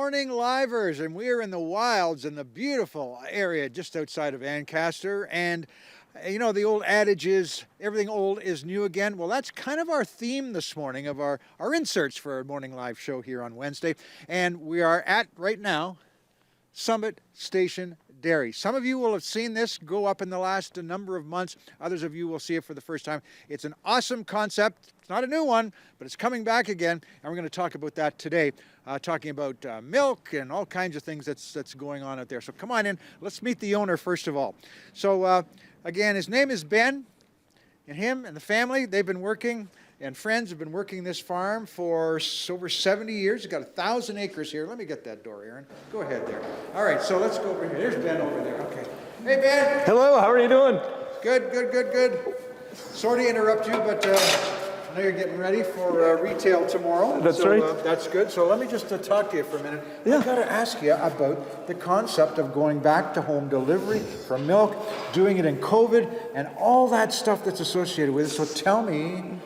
morning livers, and we are in the wilds in the beautiful area just outside of Ancaster. And you know, the old adage is everything old is new again. Well, that's kind of our theme this morning of our inserts for our morning live show here on Wednesday. And we are at, right now, Summit Station Dairy. Some of you will have seen this go up in the last number of months. Others of you will see it for the first time. It's an awesome concept. It's not a new one, but it's coming back again. And we're going to talk about that today, talking about milk and all kinds of things that's going on out there. So come on in. Let's meet the owner first of all. So again, his name is Ben, and him and the family, they've been working, and friends have been working this farm for over 70 years. He's got 1,000 acres here. Let me get that door, Aaron. Go ahead there. All right, so let's go over here. There's Ben over there. Okay. Hey, Ben. Hello, how are you doing? Good, good, good, good. Sorry to interrupt you, but I know you're getting ready for retail tomorrow. That's right. That's good. So let me just talk to you for a minute. Yeah. I've got to ask you about the concept of going back to home delivery for milk, doing it in COVID, and all that stuff that's associated with it. So tell me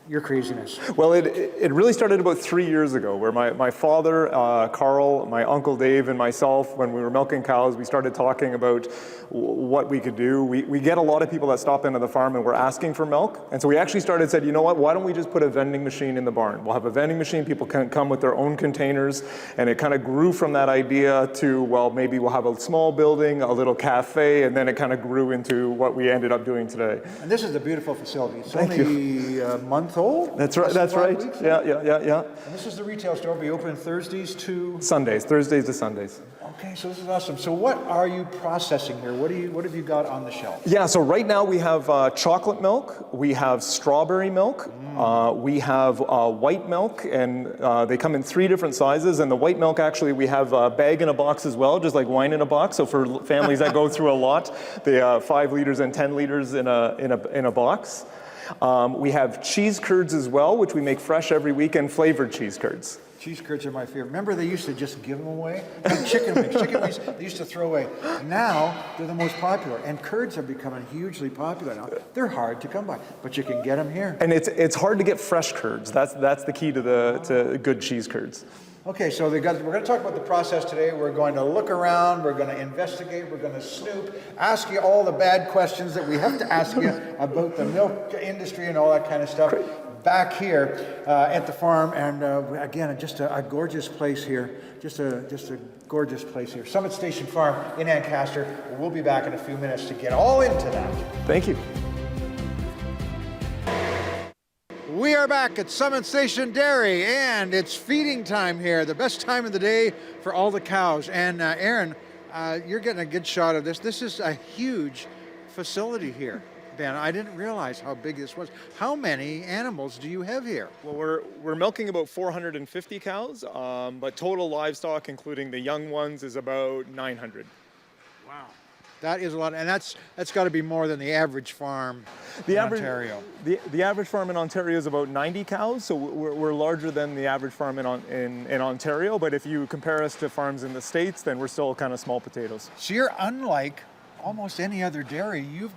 your craziness. Well, it really started about 3 years ago, where my father, Carl, my uncle Dave, and myself, when we were milking cows, we started talking about what we could do. We get a lot of people that stop into the farm and we're asking for milk. And so we actually said, you know what, why don't we just put a vending machine in the barn? We'll have a vending machine, people can come with their own containers, and it kind of grew from that idea to, well, maybe we'll have a small building, a little cafe, and then it kind of grew into what we ended up doing today. And this is a beautiful facility. It's Thank only you. a month old? That's right, that's right. Weeks, yeah. And this is the retail store. It'll be open Thursdays to Sundays, Thursdays to Sundays. Okay, so this is awesome. So what are you processing here? What have you got on the shelf? Yeah, so right now we have chocolate milk, we have strawberry milk, we have white milk, and they come in 3 different sizes. And the white milk, actually, we have a bag in a box as well, just like wine in a box. So for families that go through a lot, they 5 liters and 10 liters in a box. We have cheese curds as well, which we make fresh every week, and flavored cheese curds. Cheese curds are my favorite. Remember, they used to just give them away? Like chicken wings they used to throw away. Now, they're the most popular. And curds are becoming hugely popular now. They're hard to come by, but you can get them here. And it's hard to get fresh curds. That's the key to good cheese curds. Okay, so we're going to talk about the process today. We're going to look around, we're going to investigate, we're going to snoop, ask you all the bad questions that we have to ask you about the milk industry and all that kind of stuff. Back here at the farm, and again, just a gorgeous place here. Just a gorgeous place here. Summit Station Farm in Ancaster. We'll be back in a few minutes to get all into that. Thank you. We are back at Summit Station Dairy, and it's feeding time here, the best time of the day for all the cows. And Aaron, you're getting a good shot of this. This is a huge facility here. Ben, I didn't realize how big this was. How many animals do you have here? Well, we're milking about 450 cows, but total livestock, including the young ones, is about 900. Wow. That is a lot, and that's got to be more than the average farm in Ontario. The average farm in Ontario is about 90 cows, so we're larger than the average farm in Ontario, but if you compare us to farms in the States, then we're still kind of small potatoes. So you're unlike almost any other dairy. You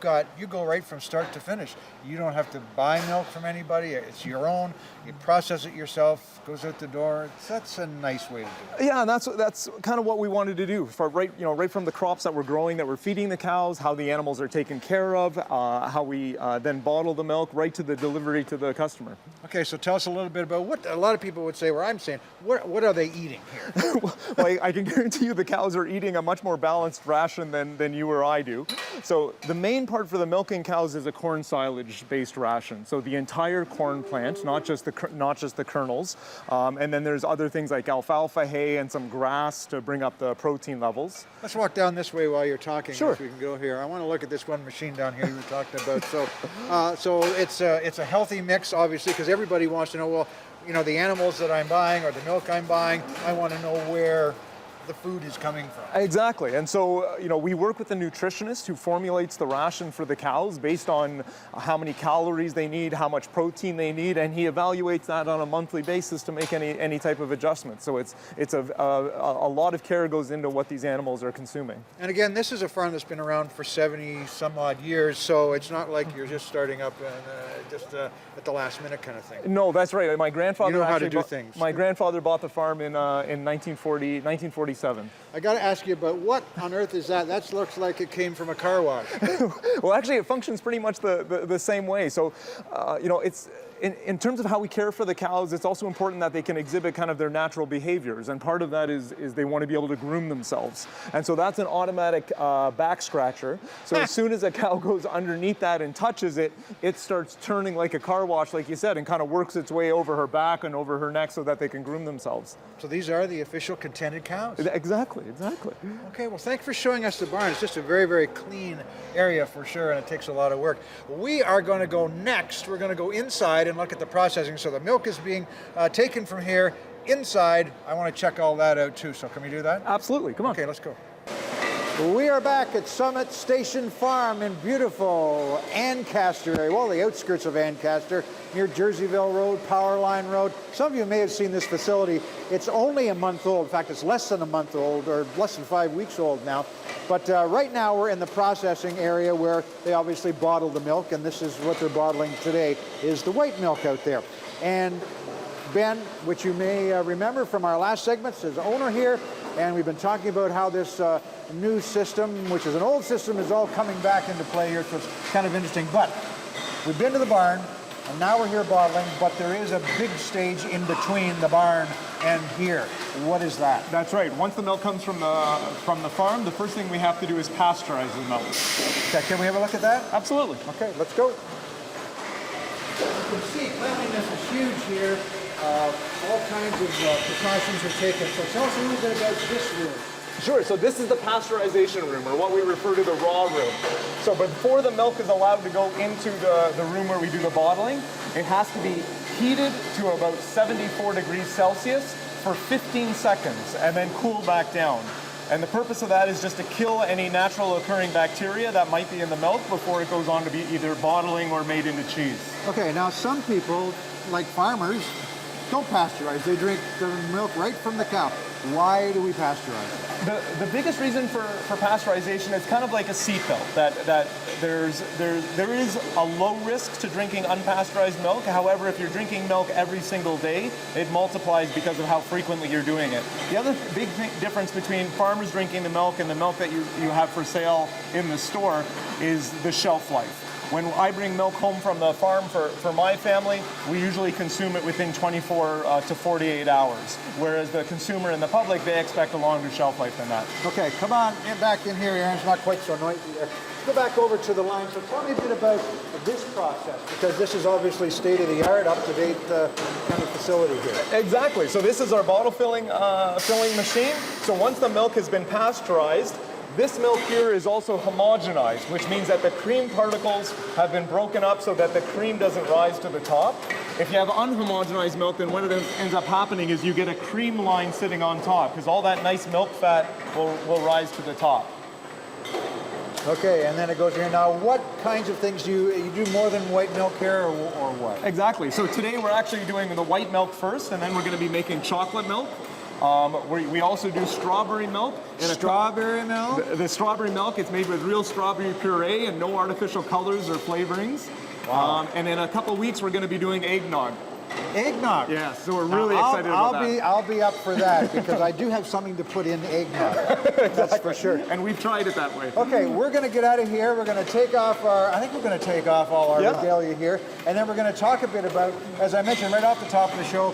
go right from start to finish. You don't have to buy milk from anybody. It's your own. You process it yourself, goes out the door. That's a nice way to do it. Yeah, and that's kind of what we wanted to do. Right from the crops that we're growing, that we're feeding the cows, how the animals are taken care of, how we then bottle the milk, right to the delivery to the customer. Okay, so tell us a little bit about what a lot of people would say, where I'm saying, what are they eating here? Well, I can guarantee you the cows are eating a much more balanced ration than you or I do. So the main part for the milking cows is a corn silage-based ration. So the entire corn plant, not just the kernels, and then there's other things like alfalfa hay and some grass to bring up the protein levels. Let's walk down this way while you're talking. Sure. If we can go here. I want to look at this one machine down here you were talking about. So it's a healthy mix, obviously, because everybody wants to know, well, you know, the animals that I'm buying or the milk I'm buying, I want to know where the food is coming from. Exactly, and so we work with the nutritionist who formulates the ration for the cows based on how many calories they need, how much protein they need, and he evaluates that on a monthly basis to make any type of adjustment. So it's a lot of care goes into what these animals are consuming. And again, this is a farm that's been around for 70 some odd years, so it's not like you're just starting up and just at the last minute kind of thing. No, that's right. My grandfather you know how to do things. My grandfather bought the farm in 1947. I got to ask you about what on earth is that? That looks like it came from a car wash. Well, actually, it functions pretty much the same way. So, it's in terms of how we care for the cows, it's also important that they can exhibit kind of their natural behaviors. And part of that is they want to be able to groom themselves. And so that's an automatic back scratcher. So as soon as a cow goes underneath that and touches it, it starts turning like a car wash, like you said, and kind of works its way over her back and over her neck so that they can groom themselves. So these are the official contented cows? Exactly. Okay, well, thanks for showing us the barn. It's just a very, very clean area for sure, and it takes a lot of work. We are going to go next. We're going to go inside and look at the processing. So the milk is being taken from here inside. I want to check all that out too. So can we do that? Absolutely. Come on. Okay, let's go. We are back at Summit Station Farm in beautiful Ancaster area, well, the outskirts of Ancaster, near Jerseyville Road, Powerline Road. Some of you may have seen this facility. It's only a month old. In fact, it's less than a month old, or less than 5 weeks old now. But right now we're in the processing area where they obviously bottle the milk, and this is what they're bottling today, is the white milk out there. And Ben, which you may remember from our last segments, is owner here, and we've been talking about how this new system, which is an old system, is all coming back into play here, so it's kind of interesting. But we've been to the barn, and now we're here bottling, but there is a big stage in between the barn and here. What is that? That's right. Once the milk comes from the farm, the first thing we have to do is pasteurize the milk. Okay, can we have a look at that? Absolutely. Okay, let's go. You can see cleanliness is huge here. All kinds of precautions are taken. So tell us a little bit about this room. Sure, so this is the pasteurization room, or what we refer to the raw room. So before the milk is allowed to go into the room where we do the bottling, it has to be heated to about 74 degrees Celsius for 15 seconds and then cool back down. And the purpose of that is just to kill any natural occurring bacteria that might be in the milk before it goes on to be either bottling or made into cheese. Okay, now some people, like farmers, don't pasteurize. They drink the milk right from the cow. Why do we pasteurize? The biggest reason for pasteurization is kind of like a seatbelt, that there is a low risk to drinking unpasteurized milk. However, if you're drinking milk every single day, it multiplies because of how frequently you're doing it. The other big difference between farmers drinking the milk and the milk that you have for sale in the store is the shelf life. When I bring milk home from the farm for my family, we usually consume it within 24 to 48 hours, whereas the consumer and the public, they expect a longer shelf life than that. Okay, come on back in here, Aaron. It's not quite so noisy there. Let's go back over to the line. So tell me a bit about this process, because this is obviously state-of-the-art, up-to-date kind of facility here. Exactly. So this is our bottle filling machine. So once the milk has been pasteurized, this milk here is also homogenized, which means that the cream particles have been broken up so that the cream doesn't rise to the top. If you have unhomogenized milk, then what ends up happening is you get a cream line sitting on top, because all that nice milk fat will rise to the top. Okay, and then it goes here. Now, what kinds of things do you do more than white milk here, or what? Exactly. So today we're actually doing the white milk first, and then we're going to be making chocolate milk. We also do strawberry milk. Strawberry milk? The strawberry milk, it's made with real strawberry puree and no artificial colors or flavorings. Wow. And in a couple of weeks, we're going to be doing eggnog. Eggnog? Yeah, so we're really excited about that. I'll be up for that, because I do have something to put in eggnog. That's for sure. And we've tried it that way. Okay, we're going to get out of here. We're going to take off I think we're going to take off all our regalia here. And then we're going to talk a bit about, as I mentioned right off the top of the show,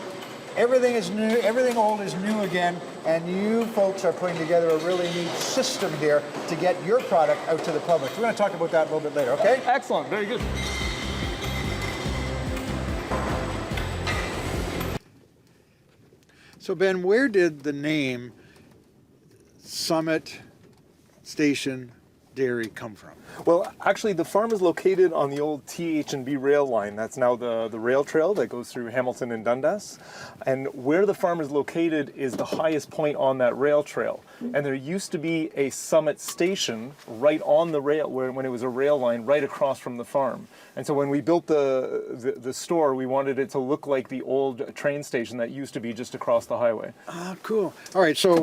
everything is new, everything old is new again, and you folks are putting together a really neat system here to get your product out to the public. We're going to talk about that a little bit later, okay? Excellent, very good. So Ben, where did the name Summit Station dairy come from? Well, actually, the farm is located on the old TH&B rail line. That's now the rail trail that goes through Hamilton and Dundas. And where the farm is located is the highest point on that rail trail. And there used to be a Summit station right on the rail, when it was a rail line right across from the farm. And so when we built the store, we wanted it to look like the old train station that used to be just across the highway. Ah, cool. All right, so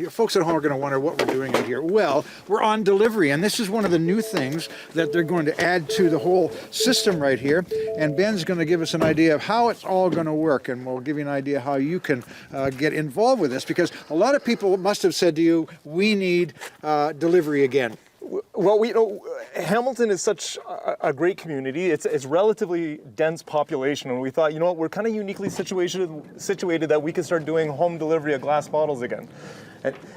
folks at home are going to wonder what we're doing in here. Well, we're on delivery, and this is one of the new things that they're going to add to the whole system right here. And Ben's going to give us an idea of how it's all going to work, and we'll give you an idea how you can get involved with this, because a lot of people must have said to you, we need delivery again. Well, Hamilton is such a great community. It's relatively dense population, and we thought, we're kind of uniquely situated that we can start doing home delivery of glass bottles again.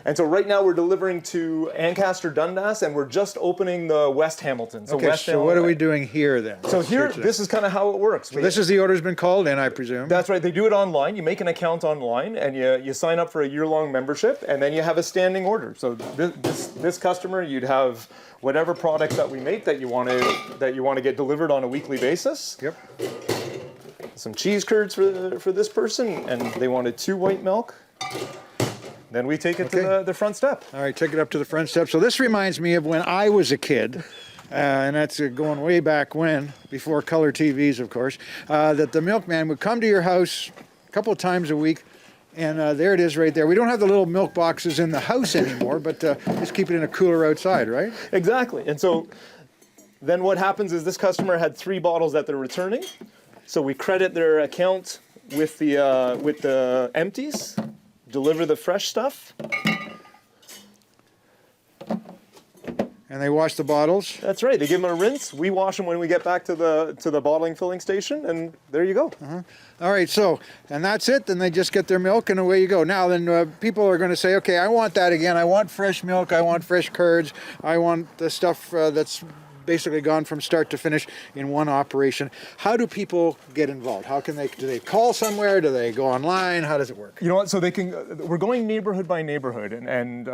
And so right now we're delivering to Ancaster, Dundas, and we're just opening the West Hamilton. So what are we doing here then? So here, this is kind of how it works. So this is the order's been called in, I presume? That's right. They do it online. You make an account online, and you sign up for a year-long membership, and then you have a standing order. So this customer, you'd have whatever products that we make that you want to get delivered on a weekly basis. Yep. Some cheese curds for this person, and they wanted 2 white milk. Then we take it to the front step. All right, take it up to the front step. So this reminds me of when I was a kid, and that's going way back when, before color TVs, of course, that the milkman would come to your house a couple of times a week, and there it is right there. We don't have the little milk boxes in the house anymore, but just keep it in a cooler outside, right? Exactly. And so then what happens is this customer had 3 bottles that they're returning. So we credit their account with the empties, deliver the fresh stuff. And they wash the bottles? That's right. They give them a rinse. We wash them when we get back to the bottling filling station, and there you go. All right, so, and that's it. Then they just get their milk, and away you go. Now, then people are going to say, okay, I want that again. I want fresh milk. I want fresh curds. I want the stuff that's basically gone from start to finish in one operation. How do people get involved? Do they call somewhere? Do they go online? How does it work? You know what, so we're going neighborhood by neighborhood, and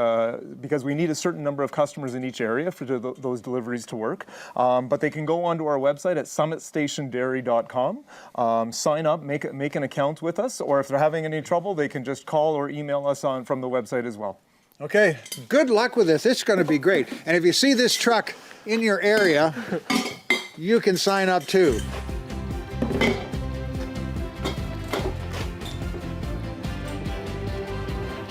because we need a certain number of customers in each area for those deliveries to work. But they can go onto our website at summitstationdairy.com, sign up, make an account with us, or if they're having any trouble, they can just call or email us from the website as well. Okay, good luck with this. It's going to be great. And if you see this truck in your area, you can sign up too.